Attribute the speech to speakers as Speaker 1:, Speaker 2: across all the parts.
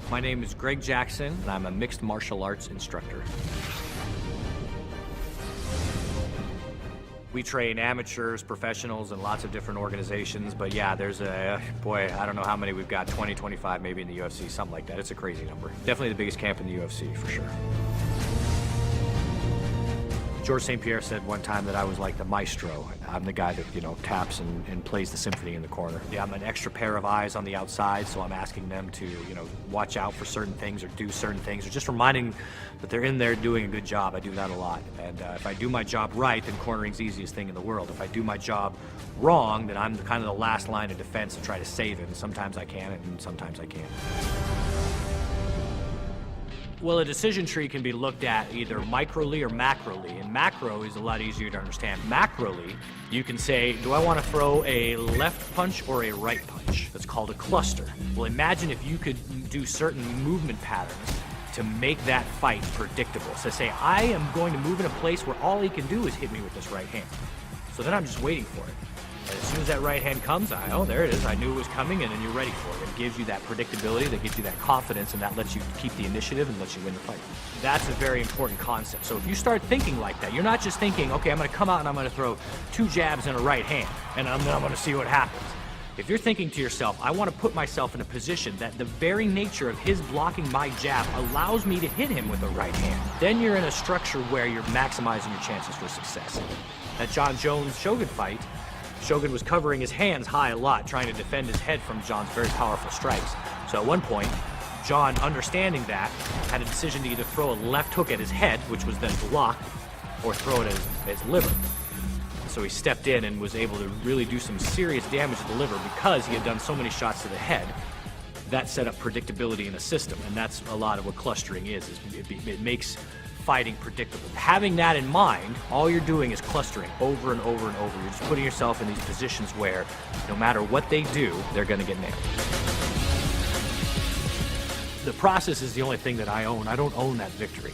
Speaker 1: My name is Greg Jackson, and I'm a mixed martial arts instructor. We train amateurs, professionals, and lots of different organizations, but yeah, there's I don't know how many we've got, 20, 25 maybe in the UFC, something like that. It's a crazy number. Definitely the biggest camp in the UFC, for sure. George St. Pierre said one time that I was like the maestro. I'm the guy that, taps and plays the symphony in the corner. Yeah, I'm an extra pair of eyes on the outside, so I'm asking them to, watch out for certain things or do certain things, or just reminding that they're in there doing a good job. I do that a lot. And if I do my job right, then cornering's the easiest thing in the world. If I do my job wrong, then I'm kind of the last line of defense to try to save him. Sometimes I can, and sometimes I can't. Well, a decision tree can be looked at either microly or macroly, and macro is a lot easier to understand. Macroly, you can say, do I want to throw a left punch or a right punch? That's called a cluster. Well, imagine if you could do certain movement patterns to make that fight predictable. So say, I am going to move in a place where all he can do is hit me with this right hand. So then I'm just waiting for it. And as soon as that right hand comes, oh, there it is. I knew it was coming, and then you're ready for it. It gives you that predictability, that gives you that confidence, and that lets you keep the initiative and lets you win the fight. That's a very important concept. So if you start thinking like that, you're not just thinking, okay, I'm going to come out and I'm going to throw 2 jabs and a right hand, and I'm going to see what happens. If you're thinking to yourself, I want to put myself in a position that the very nature of his blocking my jab allows me to hit him with a right hand, then you're in a structure where you're maximizing your chances for success. That John Jones-Shogun fight, Shogun was covering his hands high a lot, trying to defend his head from John's very powerful strikes. So at one point, John, understanding that, had a decision to either throw a left hook at his head, which was then blocked, or throw it at his liver. So he stepped in and was able to really do some serious damage to the liver because he had done so many shots to the head. That set up predictability in the system, and that's a lot of what clustering is it makes fighting predictable. Having that in mind, all you're doing is clustering over and over and over. You're just putting yourself in these positions where no matter what they do, they're going to get nailed. The process is the only thing that I own. I don't own that victory.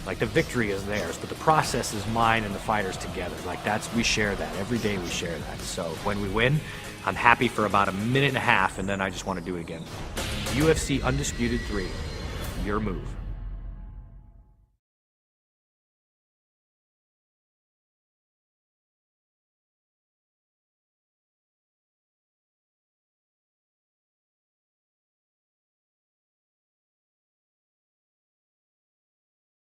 Speaker 1: Like, the victory is theirs, but the process is mine and the fighters together. Like, we share that. Every day we share that. So when we win, I'm happy for about a minute and a half, and then I just want to do it again. UFC Undisputed 3, your move.